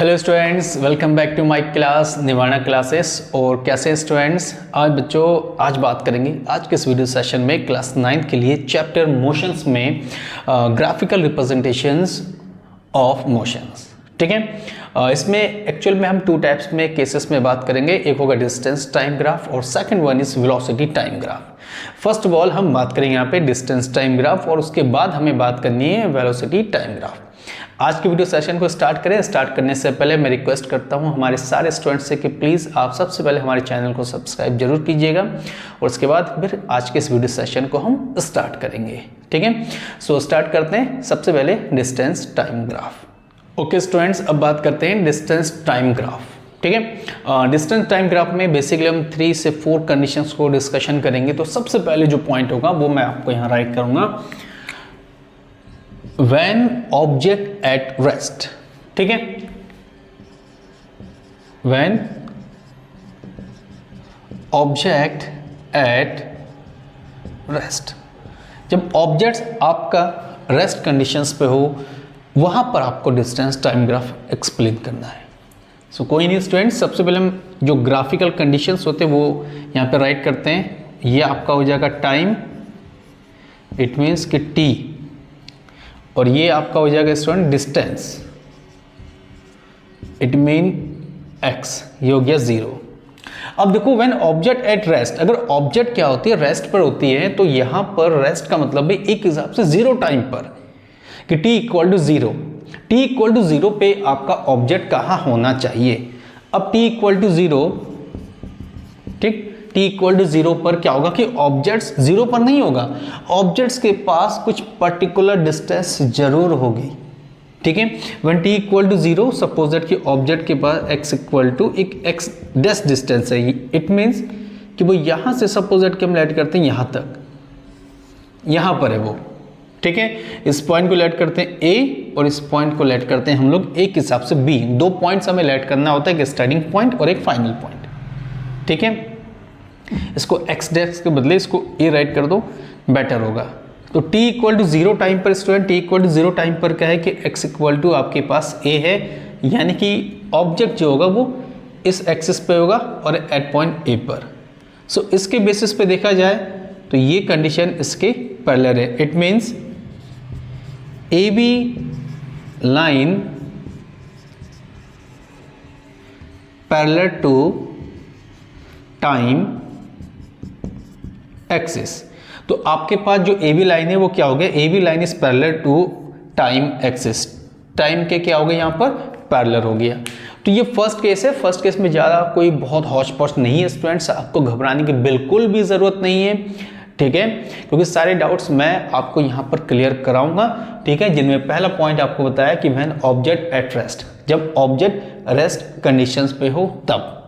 Hello students, welcome back to my class Nivana classes. और कैसे हैं स्टूडेंट्स? आज बात करेंगे आज के इस वीडियो सेशन में क्लास 9 के लिए चैप्टर मोशंस में ग्राफिकल रिप्रेजेंटेशंस ऑफ मोशंस। ठीक है, इसमें एक्चुअल में हम टू टाइप्स में केसेस में बात करेंगे। एक होगा डिस्टेंस टाइम ग्राफ और second one is velocity time graph. First of all हम बात करेंगे यहाँ पे डिस्टेंस टाइम ग्राफ और उसके बाद हमें बात करनी है वेलोसिटी टाइम ग्राफ। आज के वीडियो सेशन को स्टार्ट करें। स्टार्ट करने से पहले मैं रिक्वेस्ट करता हूं हमारे सारे स्टूडेंट्स से कि प्लीज़ आप सबसे पहले हमारे चैनल को सब्सक्राइब जरूर कीजिएगा और उसके बाद फिर आज के इस वीडियो सेशन को हम स्टार्ट करेंगे। ठीक है, सो स्टार्ट करते हैं। सबसे पहले distance time graph. Okay students, अब बात करते हैं डिस्टेंस टाइम ग्राफ। ठीक है, डिस्टेंस टाइम ग्राफ में बेसिकली हम 3 से 4 कंडीशंस को डिस्कशन करेंगे। तो सबसे पहले जो पॉइंट होगा वो मैं आपको यहाँ राइट करूँगा, when object at rest। ठीक है, when object at rest, जब ऑब्जेक्ट्स आपका रेस्ट कंडीशंस पे हो वहां पर आपको डिस्टेंस टाइम ग्राफ एक्सप्लेन करना है। सो कोई नहीं स्टूडेंट्स, सबसे पहले हम जो ग्राफिकल कंडीशंस होते हैं वो यहाँ पे राइट करते हैं। ये आपका हो जाएगा टाइम, इट मीन्स कि टी, और ये आपका हो जाएगा student distance, it mean x, ये हो गया 0। अब देखो व्हेन ऑब्जेक्ट एट रेस्ट, अगर ऑब्जेक्ट क्या होती है रेस्ट पर होती है तो यहां पर रेस्ट का मतलब है एक हिसाब से 0 टाइम पर कि t equal to 0। t equal to 0 पे आपका ऑब्जेक्ट कहां होना चाहिए। अब t इक्वल टू 0, ठीक, t इक्वल टू 0 पर क्या होगा कि ऑब्जेक्ट्स 0 पर नहीं होगा, ऑब्जेक्ट्स के पास कुछ पर्टिकुलर डिस्टेंस जरूर होगी। ठीक है, when t equal to 0 suppose that कि ऑब्जेक्ट के पास x इक्वल टू एक x डैश डिस्टेंस है। इट मीन्स कि वो यहां से सपोज दैट कि हम लेट करते हैं यहां तक, यहां पर है वो। ठीक है, इस पॉइंट को लेट करते हैं a और इस पॉइंट को लेट करते हैं हम लोग एक हिसाब से b। 2 पॉइंट्स हमें लेट करना होता है, एक स्टार्टिंग पॉइंट और एक फाइनल पॉइंट। ठीक है, इसको x डैश के बदले इसको a राइट कर दो, बेटर होगा। तो t इक्वल टू 0 टाइम पर student, t equal to 0 time पर क्या है कि x इक्वल टू आपके पास a है, यानी कि ऑब्जेक्ट जो होगा वो इस एक्सिस पे होगा और एट पॉइंट a पर। सो इसके बेसिस पे देखा जाए तो ये कंडीशन इसके पैरेलल है। It means AB line parallel to time axis. तो आपके पास जो AB लाइन है वो क्या हो गया, AB line is parallel to time axis. Time के क्या हो गया यहाँ पर पैरेलल हो गया। तो ये फर्स्ट केस है। फर्स्ट केस में ज़्यादा कोई बहुत हौच पौच नहीं है स्टूडेंट्स, आपको घबराने की बिल्कुल भी ज़रूरत नहीं है। ठीक है, क्योंकि सारे डाउट्स मैं आपको यहाँ पर क्लियर कराऊंगा। ठीक है, जिनमें पहला पॉइंट आपको बताया कि व्हेन ऑब्जेक्ट एट रेस्ट, जब ऑब्जेक्ट रेस्ट कंडीशंस पे हो तब।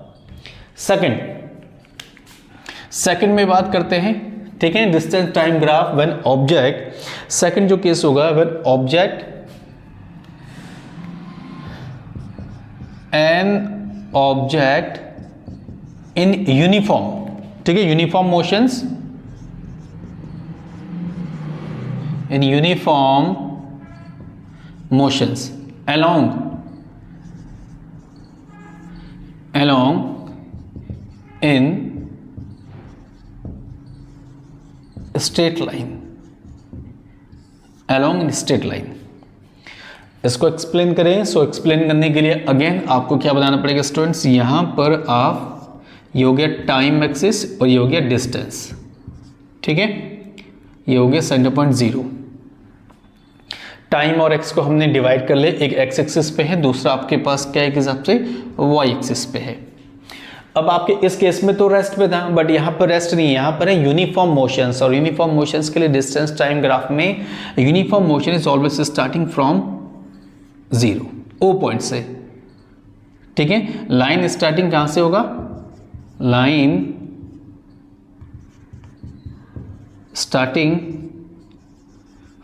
सेकंड में बात करते हैं। ठीक है, distance time graph when object, second जो केस होगा when object an object in uniform, ठीक है, uniform motions, in uniform motions along in straight line, along in straight line. इसको एक्सप्लेन करें। सो एक्सप्लेन करने के लिए अगेन आपको क्या बताना पड़ेगा स्टूडेंट्स, यहां पर आप, ये हो गया टाइम एक्सिस और ये हो गया डिस्टेंस। ठीक है, ये हो गया सेंटर पॉइंट 0। टाइम और एक्स को हमने डिवाइड कर ले, एक एक्स एक्सिस पे है, दूसरा आपके पास क्या एक हिसाब से वाई एक्सिस पे है। अब आपके इस केस में तो रेस्ट पे था, बट यहाँ पर रेस्ट नहीं है, यहाँ पर है यूनिफॉर्म मोशंस। और यूनिफॉर्म मोशंस के लिए डिस्टेंस टाइम ग्राफ में uniform motion is always starting from 0, O point से। ठीक है, लाइन स्टार्टिंग कहां से होगा, line starting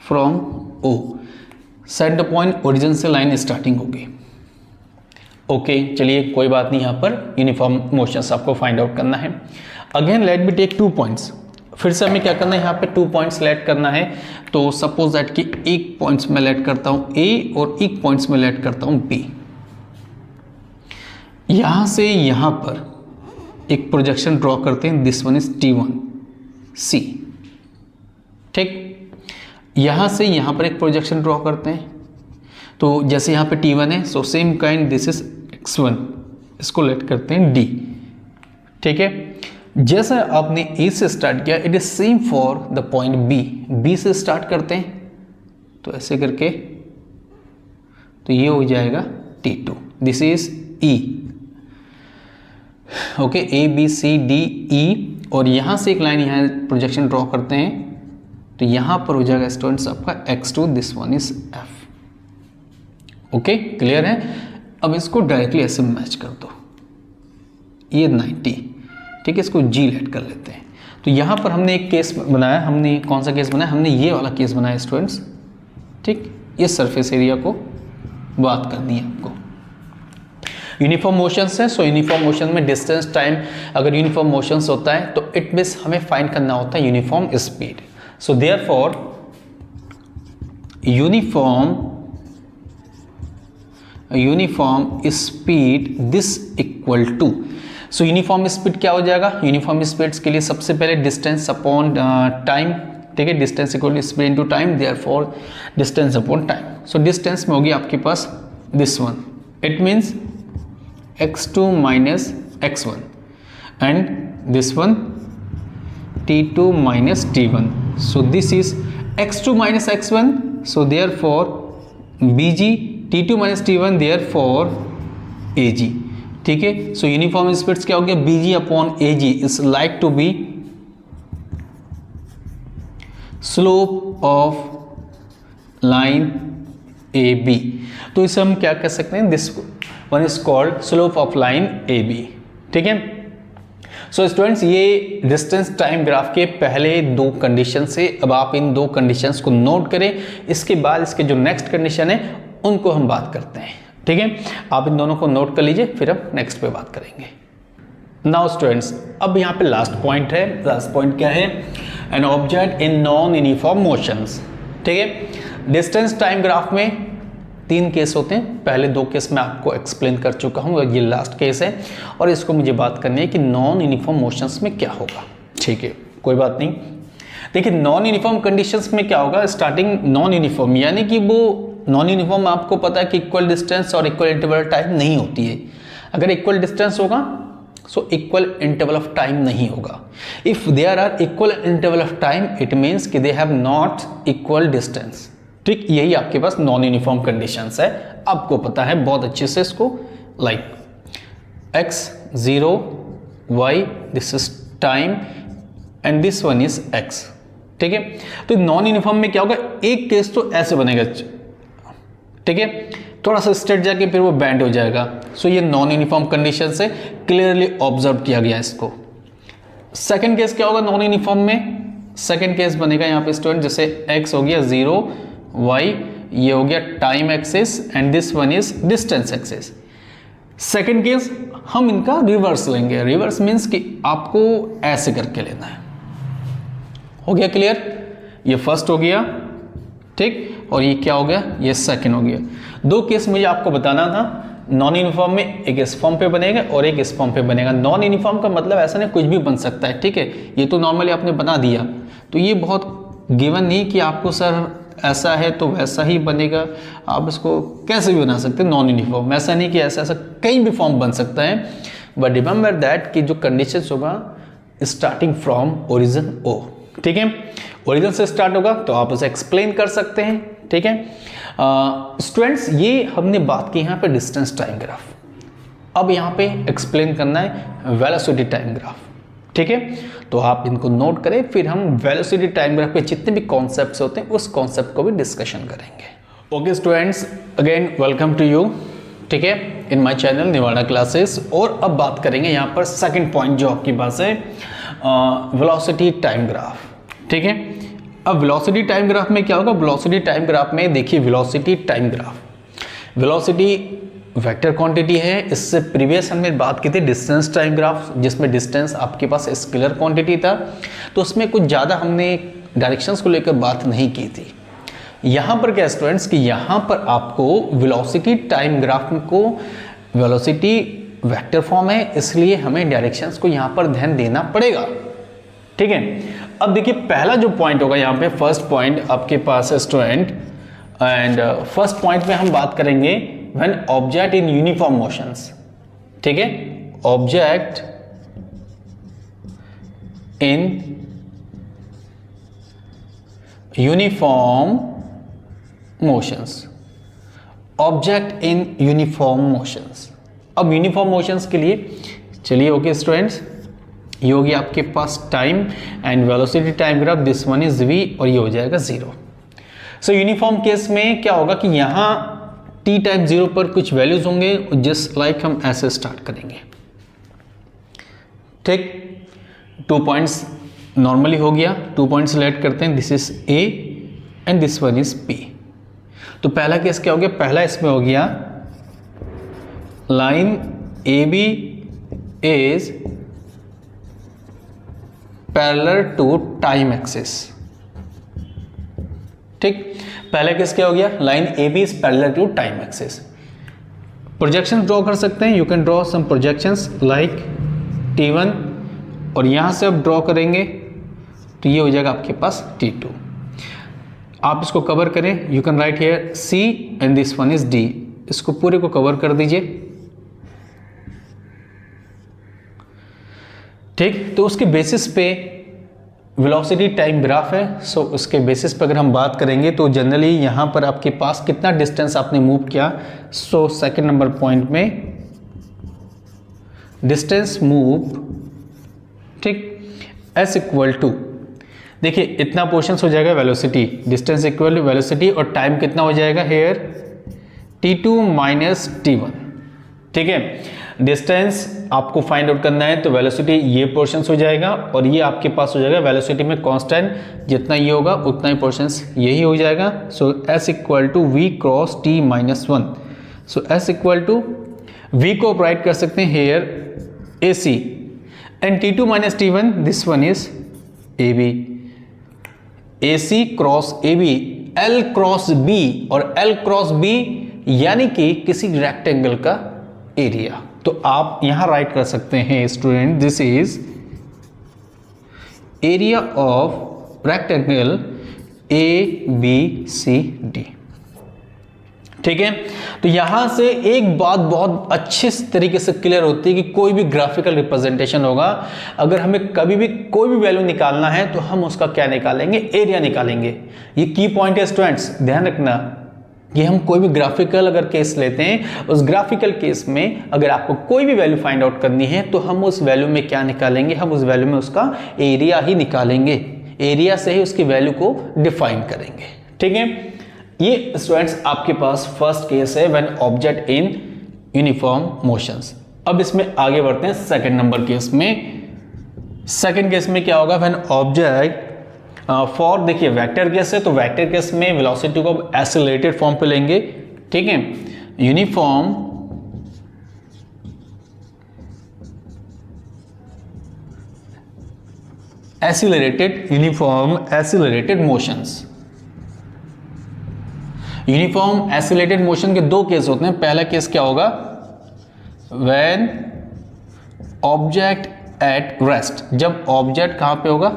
from O, centre point origin से लाइन स्टार्टिंग होगी। ओके, चलिए कोई बात नहीं, यहाँ पर यूनिफॉर्म मोशंस आपको फाइंड आउट करना है। Again let me take 2 points. फिर से हमें क्या करना है, यहाँ पे 2 पॉइंट्स सेलेक्ट करना है। तो सपोज दैट कि एक पॉइंट्स में लेट करता हूँ A और एक पॉइंट्स में लेट करता हूँ B। यहां से यहां पर एक प्रोजेक्शन ड्रॉ करते हैं, this one is T1 C, ठीक। यहां से यहां पर एक प्रोजेक्शन ड्रॉ करते हैं, तो जैसे यहां पे T1 है, so same kind this is X1, इसको लेट करते हैं D, ठीक है। जैसा आपने A से स्टार्ट किया, it is same for the point B से स्टार्ट करते हैं, तो ऐसे करके, तो ये हो जाएगा T2, this is E, okay, ABCDE, और यहां से एक लाइन यहां प्रोजेक्शन ड्रॉ करते हैं, तो यहां पर हो जाएगा स्टूडेंट्स आपका X2, this one is F, okay, clear है। अब इसको डायरेक्टली ऐसे मैच कर दो, ये 90, ठीक है, इसको G लेट कर लेते हैं। तो यहाँ पर हमने एक केस बनाया, हमने कौन सा केस बनाया, हमने ये वाला केस बनाया स्टूडेंट्स, ठीक। ये सरफेस एरिया को बात करनी है आपको। यूनिफॉर्म मोशंस है, सो यूनिफॉर्म मोशन में डिस्टेंस टाइम अगर यूनिफॉर्म मोशंस होता है तो इट मींस हमें फाइंड करना होता है uniform speed. So therefore uniform speed this equal to, so uniform speed क्या हो जाएगा, यूनिफॉर्म स्पीड्स के लिए सबसे पहले डिस्टेंस अपॉन टाइम, ठीक है, distance equal to speed into time, therefore distance upon time. So distance में होगी आपके पास this one, it means x2 minus x1 and this one t2 minus t1, so this is x2 minus x1, so therefore bg, t2 minus t1, therefore ag, ठीक है। सो uniform speeds क्या हो गया, bg upon ag is like to be slope of line AB, तो इसे हम क्या कह सकते हैं, this one is called slope of line AB, ठीक है। सो स्टूडेंट्स, ये डिस्टेंस टाइम ग्राफ के पहले दो कंडीशन से, अब आप इन दो कंडीशंस को नोट करें, इसके बाद इसके जो नेक्स्ट कंडीशन है उनको हम बात करते हैं, ठीक है। आप इन दोनों को नोट कर लीजिए, फिर हम नेक्स्ट पे बात करेंगे। नाउ स्टूडेंट्स, अब यहाँ पे लास्ट पॉइंट है। लास्ट पॉइंट क्या है, an object in non uniform motions, ठीक है। डिस्टेंस टाइम ग्राफ में तीन केस होते हैं, पहले दो केस मैं आपको एक्सप्लेन कर चुका हूँ, ये लास्ट केस है, और इसको मुझे बात करनी है कि नॉन यूनिफॉर्म मोशंस में क्या होगा, ठीक है, कोई बात नहीं। देखिए, नॉन यूनिफॉर्म कंडीशंस में क्या होगा, स्टार्टिंग नॉन यूनिफॉर्म, यानी कि वो नॉन यूनिफॉर्म आपको पता है कि इक्वल डिस्टेंस और इक्वल इंटरवल टाइम नहीं होती है। अगर इक्वल डिस्टेंस होगा so equal interval of time नहीं होगा। If there are equal interval of time, it means कि they have not equal distance, ठीक। यही आपके पास नॉन यूनिफॉर्म कंडीशंस है, आपको पता है बहुत अच्छे से इसको, like x0 y, this is time and this one is x, ठीक है। तो नॉन यूनिफॉर्म में क्या होगा, एक केस तो ऐसे बनेगा, ठीक है, थोड़ा सा स्ट्रेट जाके फिर वो बैंड हो जाएगा। सो ये नॉन यूनिफॉर्म कंडीशन से क्लियरली ऑब्जर्व किया गया इसको। सेकंड केस क्या होगा नॉन यूनिफॉर्म में, सेकंड केस बनेगा यहाँ पे स्टूडेंट, जैसे x हो गया 0, y ये हो गया time axis and this one is distance axis. Second case हम इनका रिवर्स लेंगे, रिवर्स मीन्स कि आपको ऐसे करके लेना है। हो गया क्लियर, ये फर्स्ट हो गया, ठीक, और ये क्या हो गया, ये सेकंड हो गया। दो केस मुझे आपको बताना था, नॉन यूनिफॉर्म में एक इस फॉर्म पे बनेगा और एक इस फॉर्म पे बनेगा। नॉन यूनिफॉर्म का मतलब ऐसा नहीं कुछ भी बन सकता है, ठीक है, ये तो नॉर्मली आपने बना दिया, तो ये बहुत गिवन नहीं कि आपको सर ऐसा है तो वैसा ही बनेगा, आप इसको कैसे भी बना सकते हैं नॉन यूनिफॉर्म, ऐसा नहीं कि ऐसा ऐसा कहीं भी फॉर्म बन सकता है। बट रिमेंबर दैट कि जो कंडीशन होगा स्टार्टिंग फ्रॉम ओरिजिन ओ, ठीक है, ओरिजिन से स्टार्ट होगा तो आप उसे एक्सप्लेन कर सकते हैं, ठीक है। स्टूडेंट्स, ये हमने बात की यहाँ पे डिस्टेंस टाइम ग्राफ, अब यहाँ पे एक्सप्लेन करना है वेलोसिटी टाइम ग्राफ, ठीक है। तो आप इनको नोट करें, फिर हम वेलोसिटी टाइम ग्राफ पे जितने भी कॉन्सेप्ट्स होते हैं उस कॉन्सेप्ट को भी डिस्कशन करेंगे। Okay students, again welcome to you, ठीक है, in my channel Niwada classes. और अब बात करेंगे यहाँ पर सेकंड पॉइंट जो आपके पास है, वेलोसिटी टाइम ग्राफ, ठीक है। अब वेलोसिटी टाइम ग्राफ में क्या होगा, वेलोसिटी टाइम ग्राफ में देखिए, velocity time graph, velocity vector quantity है। इससे प्रीवियस हमने बात की थी डिस्टेंस टाइम ग्राफ, जिसमें डिस्टेंस आपके पास स्केलर क्वांटिटी था, तो उसमें कुछ ज़्यादा हमने डायरेक्शंस को लेकर बात नहीं की थी। यहाँ पर क्या स्टूडेंट्स कि यहाँ पर आपको वेलोसिटी टाइम ग्राफ को वेलोसिटी वेक्टर फॉर्म है, इसलिए हमें डायरेक्शंस को यहाँ पर ध्यान देना पड़ेगा। ठीक है, अब देखिए पहला जो पॉइंट होगा यहाँ पे, फर्स्ट पॉइंट आपके पास है स्टूडेंट, एंड फर्स्ट पॉइंट में हम बात करेंगे when object in uniform motions. ठीक है, object in uniform motions, object in uniform motions. अब यूनिफॉर्म मोशंस के लिए चलिए ओके स्टूडेंट्स, ये होगी आपके पास time and velocity time graph, this one is v और ये हो जाएगा 0। सो यूनिफॉर्म केस में क्या होगा कि यहाँ t टाइम 0 पर कुछ वैल्यूज होंगे, जस्ट लाइक हम ऐसे स्टार्ट करेंगे। ठीक, 2 पॉइंट्स नॉर्मली हो गया, 2 पॉइंट्स सेलेक्ट करते हैं, this is a and this one is p। तो पहला केस क्या हो गया, पहला इसमें हो गया line AB is parallel to time axis। ठीक, पहला केस क्या हो गया, line AB is parallel to time axis। Projection draw कर सकते हैं, you can draw some projections like T1 और यहां से आप ड्रॉ करेंगे तो ये हो जाएगा आपके पास T2। आप इसको कवर करें, you can write here C and this one is D। इसको पूरे को कवर कर दीजिए। ठीक, तो उसके बेसिस पे वेलोसिटी टाइम ग्राफ है। सो उसके बेसिस पे अगर हम बात करेंगे तो जनरली यहाँ पर आपके पास कितना डिस्टेंस आपने मूव किया। सो सेकंड नंबर पॉइंट में डिस्टेंस मूव, ठीक, एस इक्वल टू, देखिए इतना पोर्शन हो जाएगा velocity, distance equal to velocity, और टाइम कितना हो जाएगा हेयर T2 माइनस T1। ठीक है, डिस्टेंस आपको फाइंड आउट करना है तो वेलोसिटी ये पोर्शन हो जाएगा और ये आपके पास हो जाएगा वेलोसिटी में कांस्टेंट, जितना ये होगा उतना ही पोर्शन यही हो जाएगा। So S equal to V cross T minus 1। So S equal to V को राइट कर सकते हैं here AC and T2 minus T1, this one is AB। AC cross AB, L cross B, और L cross B यानी कि किसी rectangle का area. तो आप यहां राइट कर सकते हैं student, this is area of rectangle ABCD। ठीक है, तो यहां से एक बात बहुत अच्छे तरीके से क्लियर होती है कि कोई भी ग्राफिकल रिप्रेजेंटेशन होगा, अगर हमें कभी भी कोई भी वैल्यू निकालना है तो हम उसका क्या निकालेंगे, एरिया निकालेंगे। ये की पॉइंट है स्टूडेंट्स, ध्यान रखना कि हम कोई भी ग्राफिकल अगर केस लेते हैं, उस ग्राफिकल केस में अगर आपको कोई भी वैल्यू फाइंड आउट करनी है तो हम उस वैल्यू में क्या निकालेंगे, हम उस वैल्यू में उसका एरिया ही निकालेंगे, एरिया से ही उसकी वैल्यू को डिफाइन करेंगे। ठीक है, ये स्टूडेंट्स आपके पास फर्स्ट केस है when object in uniform motions. अब इसमें आगे बढ़ते हैं सेकंड नंबर केस में। सेकंड केस में क्या होगा, व्हेन ऑब्जेक्ट फॉर, देखिए वेक्टर केस है तो वेक्टर केस में वेलोसिटी को एक्सेलरेटेड फॉर्म पे लेंगे। ठीक है, uniform accelerated motions. Uniform accelerated motion के दो केस होते हैं। पहला केस क्या होगा, व्हेन ऑब्जेक्ट एट रेस्ट, जब ऑब्जेक्ट कहां पे होगा,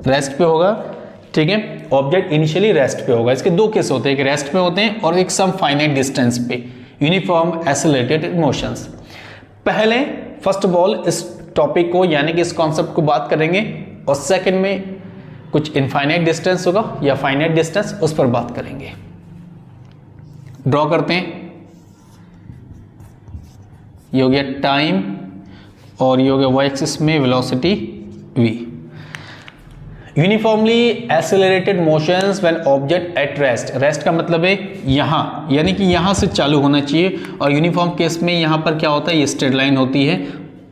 रेस्ट पे होगा। ठीक है, ऑब्जेक्ट इनिशियली रेस्ट पे होगा। इसके दो केस होते हैं, एक रेस्ट पे होते हैं और एक सम फाइनाइट डिस्टेंस पे। Uniform accelerated motions. पहले फर्स्ट ऑफ ऑल इस टॉपिक को यानी कि इस कॉन्सेप्ट को बात करेंगे और सेकंड में कुछ इनफाइनाइट डिस्टेंस होगा या फाइनाइट डिस्टेंस, उस पर बात करेंगे। ड्रॉ करते हैं, ये हो गया टाइम और ये हो गया वाई एक्सिस में velocity v। Uniformly accelerated motions when object at rest, rest का मतलब है यहां, यानी कि यहां से चालू होना चाहिए, और यूनिफॉर्म केस में यहां पर क्या होता है, ये स्ट्रेट लाइन होती है।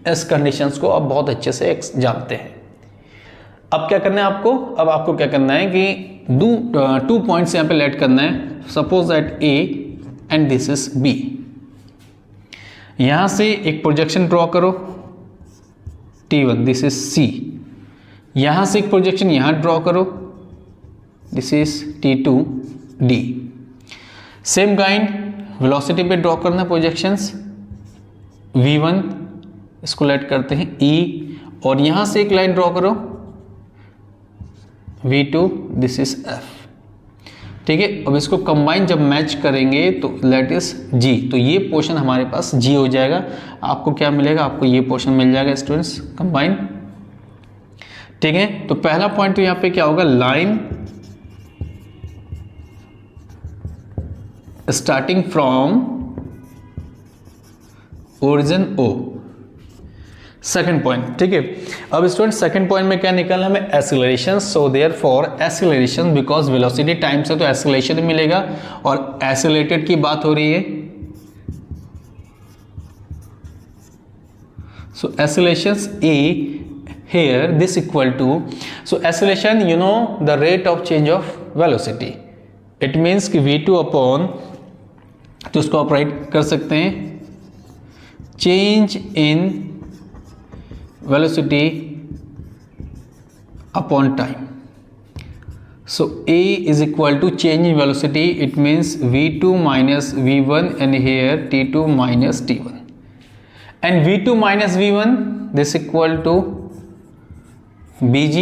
इस कंडीशंस को आप बहुत अच्छे से जानते हैं। अब क्या करना है आपको, अब आपको क्या करना है कि 2 पॉइंट्स यहां पे लेट करना है। Suppose that A and this is B। यहां से एक प्रोजेक्शन ड्रॉ करो T1, दिस इज C। यहां से एक प्रोजेक्शन यहां ड्रॉ करो, this is T2 D। Same kind velocity पे ड्रॉ करना प्रोजेक्शंस, v1 इसको लेट करते हैं e, और यहां से एक लाइन ड्रॉ करो v2 दिस इज f। ठीक है, अब इसको कंबाइन जब मैच करेंगे तो लेट इज g, तो ये पोर्शन हमारे पास g हो जाएगा। आपको क्या मिलेगा, आपको ये पोर्शन मिल जाएगा स्टूडेंट्स कंबाइन। ठीक है, तो पहला पॉइंट तो यहाँ पे क्या होगा, line starting from origin O, second point. ठीक है, अब स्टूडेंट सेकंड पॉइंट में क्या निकालना हमें, acceleration. So therefore acceleration, because velocity time से तो एक्सीलरेशन मिलेगा, और एक्सीलरेटेड की बात हो रही है, so acceleration a here this equal to, so acceleration you know the rate of change of velocity, it means कि v2 upon, तो उसको आप राइट कर सकते हैं change in velocity upon time, so a is equal to change in velocity, it means v2 minus v1 and here t2 minus t1, and v2 minus v1 this equal to bg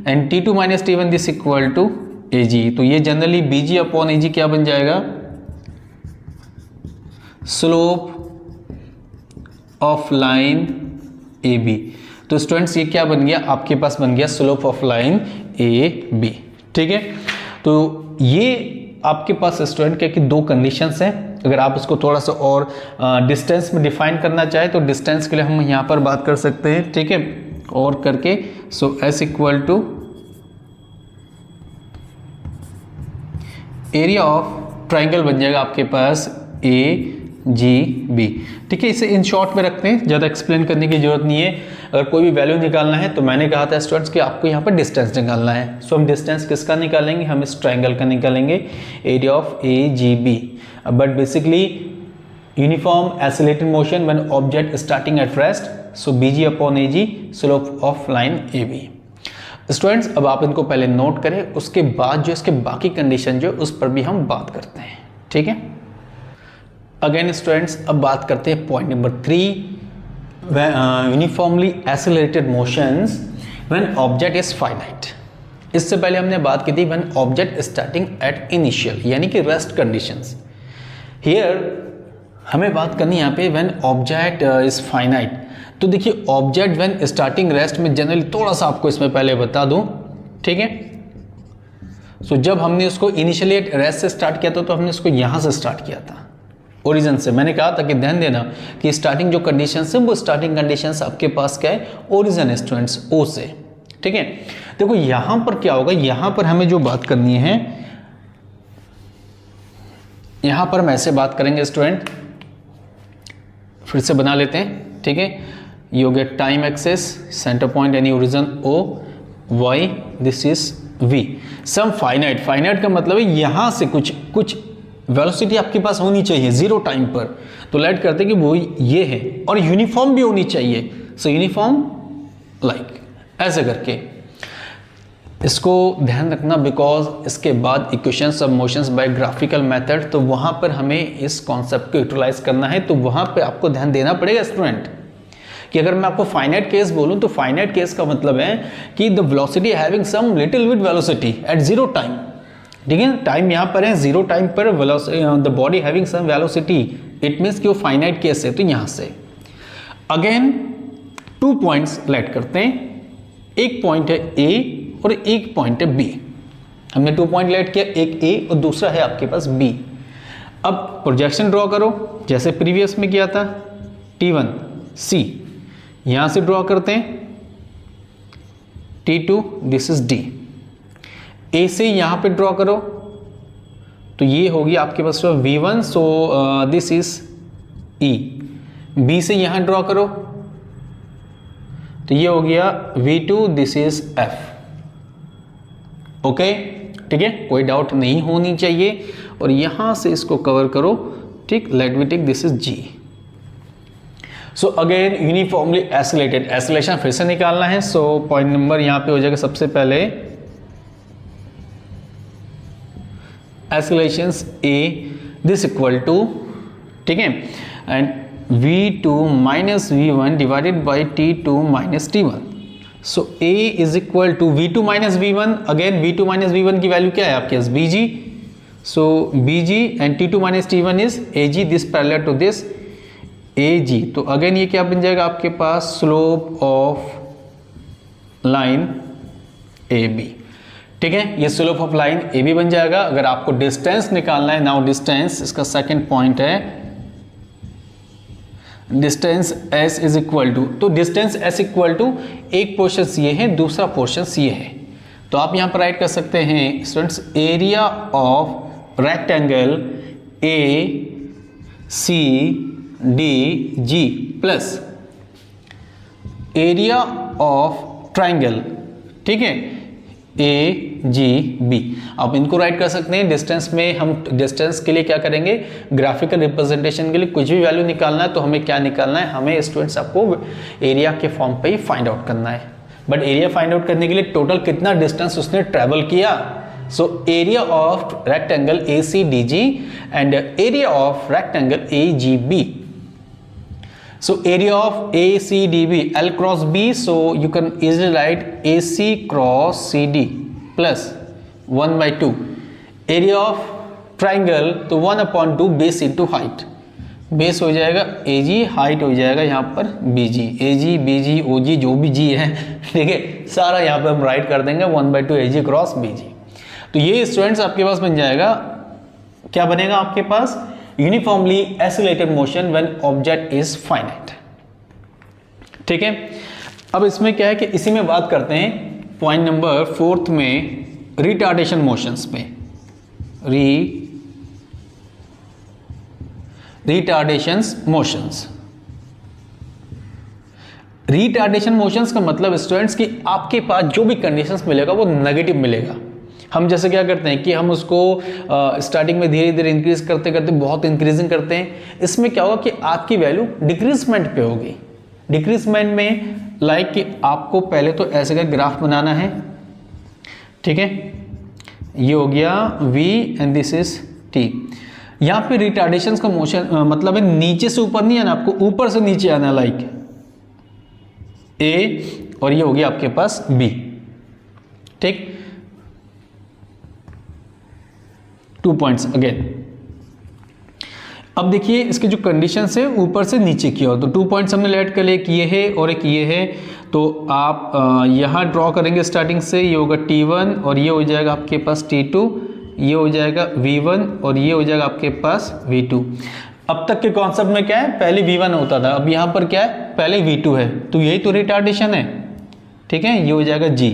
and t2 minus t1 this equal to ag, तो ये generally bg upon ag क्या बन जाएगा, slope of line AB। तो students ये क्या बन गया, आपके पास बन गया स्लोप ऑफ लाइन AB। ठीक है, तो ये आपके पास स्टूडेंट क्या कि दो कंडीशंस हैं। अगर आप इसको थोड़ा सा और डिस्टेंस में डिफाइन करना चाहें तो डिस्टेंस के लिए हम यहाँ पर बात कर सकते हैं। ठीक है, और करके so S equal to area of triangle बन जाएगा आपके पास AGB। ठीक है, इसे इन शॉर्ट में रखते हैं, ज़्यादा एक्सप्लेन करने की जरूरत नहीं है। अगर कोई भी वैल्यू निकालना है तो मैंने कहा था स्टूडेंट्स कि आपको यहाँ पर डिस्टेंस निकालना है। सो हम डिस्टेंस किसका निकालेंगे, हम इस ट्राइंगल का निकालेंगे, area of AGB। But basically uniform accelerated motion when object starting at rest, so BG upon AG slope of line AB। Students अब आप इनको पहले नोट करें, उसके बाद जो इसके बाकी कंडीशन जो उस पर भी हम बात करते हैं। ठीक है, अगेन स्टूडेंट्स अब बात करते हैं point number 3, uniformly accelerated motions when object is finite. इससे पहले हमने बात की थी when object starting at initial यानी कि रेस्ट कंडीशंस। हियर हमें बात करनी है यहाँ पे व्हेन ऑब्जेक्ट इज फाइनाइट। तो देखिए ऑब्जेक्ट व्हेन स्टार्टिंग रेस्ट में जनरली थोड़ा सा आपको इसमें पहले बता दूं। ठीक है, सो जब हमने उसको इनिशियली रेस्ट से स्टार्ट किया था तो हमने उसको यहाँ से स्टार्ट किया था, ओरिजिन से। मैंने कहा था कि ध्यान देना कि स्टार्टिंग जो कंडीशंस है वो स्टार्टिंग कंडीशंस आपके पास क्या है, ओरिजिन स्टूडेंट्स O से। ठीक है, देखो यहाँ पर क्या होगा, यहाँ पर हमें जो बात करनी है, यहाँ पर हम ऐसे बात करेंगे स्टूडेंट, फिर से बना लेते हैं। ठीक है, ये हो गया टाइम एक्सेस, सेंटर पॉइंट यानी origin O, y this is v, some finite. Finite का मतलब है यहाँ से कुछ वेलोसिटी आपके पास होनी चाहिए जीरो टाइम पर। तो लेट करते हैं कि वो ये है, और यूनिफॉर्म भी होनी चाहिए। सो यूनिफॉर्म लाइक ऐसे करके इसको ध्यान रखना, बिकॉज इसके बाद equations of motions by graphical method, तो वहाँ पर हमें इस कॉन्सेप्ट को यूटिलाइज करना है। तो वहाँ पर आपको ध्यान देना पड़ेगा स्टूडेंट कि अगर मैं आपको फाइनाइट केस बोलूँ तो फाइनाइट केस का मतलब है कि the velocity having some little bit velocity at zero time. ठीक है, टाइम यहाँ पर है जीरो टाइम पर, the body having some velocity, it means कि वो फाइनाइट केस है। तो यहाँ से अगेन 2 पॉइंट्स लेट करते हैं, एक पॉइंट है A और एक पॉइंट है B। हमने 2 पॉइंट लेट किया, एक A और दूसरा है आपके पास B। अब प्रोजेक्शन ड्रॉ करो जैसे प्रीवियस में किया था, T1 C यहाँ से ड्रॉ करते हैं, T2 this is D। A से यहाँ पे ड्रॉ करो तो ये होगी आपके पास V1, so this is E। B से यहाँ ड्रॉ करो तो ये हो गया V2, this is F। Okay, ठीक है, कोई डाउट नहीं होनी चाहिए। और यहाँ से इसको कवर करो, ठीक, let me take this is G। So again uniformly accelerated, acceleration फिर से निकालना है। सो पॉइंट नंबर यहाँ पे हो जाएगा सबसे पहले accelerations A this equal to, ठीक है, and v2 minus v1 divided by t2 minus t1। So a is equal to v2 minus v1, again v2 minus v1 की वैल्यू क्या है आपके पास bg, so bg and t2 minus t1 is ag, this parallel to this ag। तो again ये क्या बन जाएगा आपके पास, स्लोप ऑफ लाइन AB, ठीक है, ये स्लोप ऑफ लाइन AB बन जाएगा। अगर आपको डिस्टेंस निकालना है, नाउ डिस्टेंस इसका सेकंड पॉइंट है, distance s is equal to, तो डिस्टेंस s इक्वल टू एक पोर्शन ये है, दूसरा पोर्शन ये है, तो आप यहां पर राइट कर सकते हैं students, area of rectangle ACDG plus area of triangle, ठीक है, AGB। आप इनको राइट कर सकते हैं। डिस्टेंस में हम डिस्टेंस के लिए क्या करेंगे, ग्राफिकल रिप्रेजेंटेशन के लिए कुछ भी वैल्यू निकालना है तो हमें क्या निकालना है, हमें स्टूडेंट्स आपको एरिया के फॉर्म पे ही फाइंड आउट करना है। बट एरिया फाइंड आउट करने के लिए टोटल कितना डिस्टेंस उसने ट्रेवल किया, so area of rectangle ACDG and area of rectangle AGB। So area of ACDB, L cross B, so you can easily write AC cross CD plus 1 by 2. Area of triangle तो 1 upon 2 base into height, base हो जाएगा AG, height हो जाएगा यहाँ पर BG, AG BG OG जो भी G है, ठीक है, सारा यहाँ पर हम राइट कर देंगे 1 by 2 AG cross BG। तो ये स्टूडेंट्स आपके पास बन जाएगा, क्या बनेगा आपके पास, uniformly accelerated motion when object is finite, ठीक है। अब इसमें क्या है कि इसी में बात करते हैं पॉइंट नंबर 4 में, रिटार्डेशन मोशंस पे, रिटार्डेशन मोशंस। रिटार्डेशन मोशंस का मतलब स्टूडेंट्स कि आपके पास जो भी कंडीशंस मिलेगा वो नेगेटिव मिलेगा। हम जैसे क्या करते हैं कि हम उसको स्टार्टिंग में धीरे धीरे इंक्रीज करते करते बहुत इंक्रीजिंग करते हैं, इसमें क्या होगा कि आपकी वैल्यू डिक्रीजमेंट पे होगी। डिक्रीजमेंट में लाइक कि आपको पहले तो ऐसे का ग्राफ बनाना है, ठीक है, ये हो गया v and this is t। यहाँ पे रिटार्डेशन का मोशन मतलब है नीचे से ऊपर नहीं आना, आपको ऊपर से नीचे आना, लाइक a और ये हो गया आपके पास b, ठीक, 2 पॉइंट्स अगेन। अब देखिए इसके जो कंडीशंस है ऊपर से नीचे की ओर, तो 2 पॉइंट्स हमने लेट कर लिए, एक ये है और एक ये है, तो आप यहाँ ड्रॉ करेंगे स्टार्टिंग से, ये होगा T1 और ये हो जाएगा आपके पास T2, ये हो जाएगा V1 और ये हो जाएगा आपके पास V2। अब तक के कॉन्सेप्ट में क्या है, पहले V1 होता था, अब यहाँ पर क्या है, पहले V2 है, तो यही तो रिटार्डेशन है, ठीक है। ये हो जाएगा G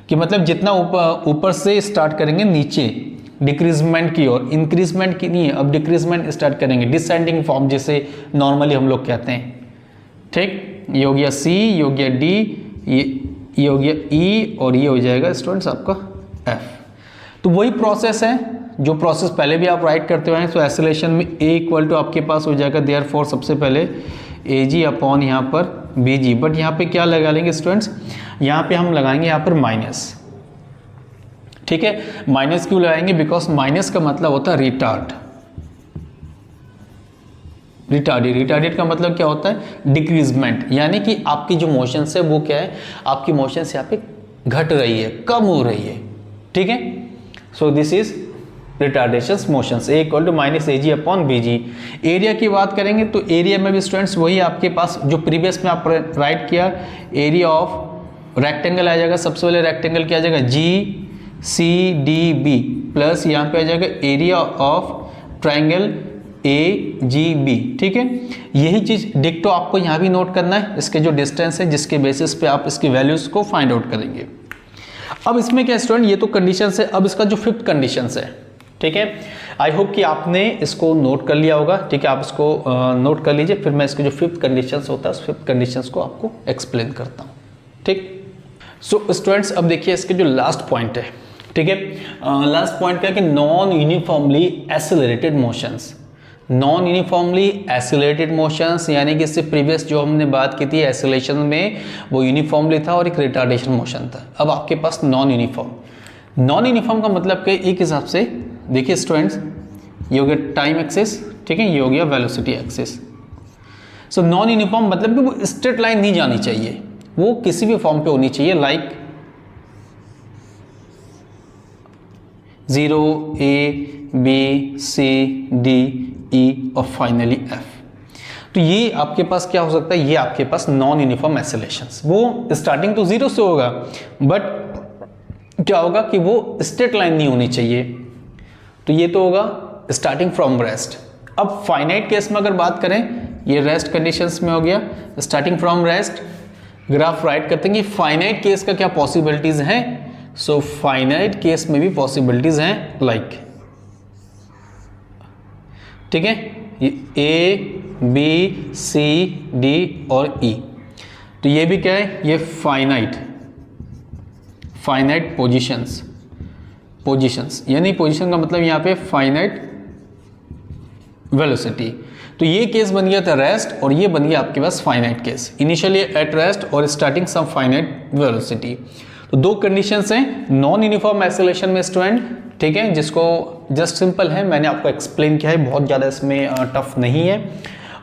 कि मतलब जितना ऊपर से स्टार्ट करेंगे नीचे डिक्रीजमेंट की ओर, इंक्रीजमेंट की नहीं है, अब डिक्रीजमेंट स्टार्ट करेंगे, डिसेंडिंग फॉर्म जिसे नॉर्मली हम लोग कहते हैं, ठीक। ये हो गया C, ये हो गया D, ये हो गया E और ये हो जाएगा स्टूडेंट्स आपका F। तो वही प्रोसेस है जो प्रोसेस पहले भी आप राइट करते हुए हैं। तो एक्सेलरेशन में A इक्वल टू आपके पास हो जाएगा देयरफॉर सबसे पहले AG अपॉन यहाँ पर BG, बट यहाँ पे क्या लगा लेंगे स्टूडेंट्स, यहाँ पे हम लगाएंगे यहाँ पर माइनस, ठीक है। माइनस क्यों लगाएंगे, बिकॉज माइनस का मतलब होता है रिटार्ड, रिटार्डेड का मतलब क्या होता है, डिक्रीजमेंट, यानी कि आपकी जो मोशन है वो क्या है, आपकी मोशन यहाँ पे घट रही है, कम हो रही है, ठीक है। So this is retardation motions, A equal to minus AG upon BG। Area की बात करेंगे तो एरिया में भी स्टूडेंट्स वही आपके पास जो प्रीवियस में आप राइट किया, एरिया ऑफ रेक्टेंगल आ जाएगा, सबसे पहले रेक्टेंगल क्या आ जाएगा GCDB प्लस यहाँ पे आ जाएगा एरिया ऑफ ट्राइंगल AGB, ठीक है। यही चीज डिक्टो आपको यहाँ भी नोट करना है, इसके जो डिस्टेंस है जिसके बेसिस पे आप इसकी वैल्यूज को फाइंड आउट करेंगे। अब इसमें क्या स्टूडेंट, ये तो कंडीशन है, अब इसका जो 5th कंडीशन है, ठीक है। आई होप कि आपने इसको नोट कर लिया होगा, ठीक है, आप इसको नोट कर लीजिए, फिर मैं इसके जो 5th कंडीशन होता है उस 5th कंडीशन को आपको एक्सप्लेन करता हूँ, ठीक। सो स्टूडेंट्स अब देखिए इसके जो लास्ट पॉइंट है, ठीक है, लास्ट पॉइंट क्या है कि non uniformly accelerated motions. Non uniformly accelerated motions यानी कि इससे प्रीवियस जो हमने बात की थी एक्सेलरेशन में वो यूनिफॉर्मली था और एक रिटार्डेशन मोशन था। अब आपके पास नॉन यूनिफॉर्म का मतलब कि एक हिसाब से देखिए स्टूडेंट्स, ये हो गया टाइम एक्सिस, ठीक है, ये हो गया velocity axis. So non uniform मतलब कि वो स्ट्रेट लाइन नहीं जानी चाहिए, वो किसी भी फॉर्म पे होनी चाहिए, like 0 A B C D E और फाइनली F। तो ये आपके पास क्या हो सकता है, ये आपके पास नॉन यूनिफॉर्म एक्सेलेरेशंस, वो स्टार्टिंग तो 0 से होगा बट क्या होगा कि वो स्ट्रेट लाइन नहीं होनी चाहिए, तो ये तो होगा स्टार्टिंग फ्रॉम रेस्ट। अब फाइनाइट केस में अगर बात करें, ये रेस्ट कंडीशंस में हो गया, starting from rest graph right करते हैं कि फाइनाइट केस का क्या पॉसिबिलिटीज हैं। सो फाइनाइट केस में भी पॉसिबिलिटीज हैं, लाइक ठीक है, ये A B C D और E, तो ये भी क्या है, ये फाइनाइट पोजीशंस यानी पोजीशन का मतलब यहाँ पे फाइनाइट वेलोसिटी। तो ये केस बन गया था रेस्ट और ये बन गया आपके पास finite case, initially at rest और स्टार्टिंग सम फाइनाइट वेलोसिटी। तो दो कंडीशंस हैं नॉन यूनिफॉर्म एक्सेलरेशन में स्टूडेंट, ठीक है, जिसको जस्ट सिंपल है, मैंने आपको एक्सप्लेन किया है, बहुत ज़्यादा इसमें टफ नहीं है।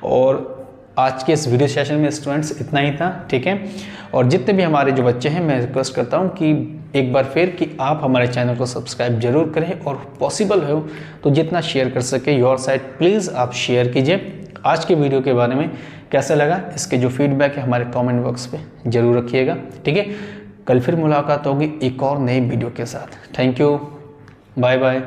और आज के इस वीडियो सेशन में स्टूडेंट्स इतना ही था, ठीक है। और जितने भी हमारे जो बच्चे हैं, मैं रिक्वेस्ट करता हूं कि एक बार फिर कि आप हमारे चैनल को सब्सक्राइब जरूर करें और पॉसिबल हो तो जितना शेयर कर सके योर साइड प्लीज़ आप शेयर कीजिए। आज के वीडियो के बारे में कैसा लगा, इसके जो फीडबैक है हमारे कमेंट बॉक्स पे जरूर रखिएगा, ठीक है। कल फिर मुलाकात होगी एक और नए वीडियो के साथ। Thank you, bye bye.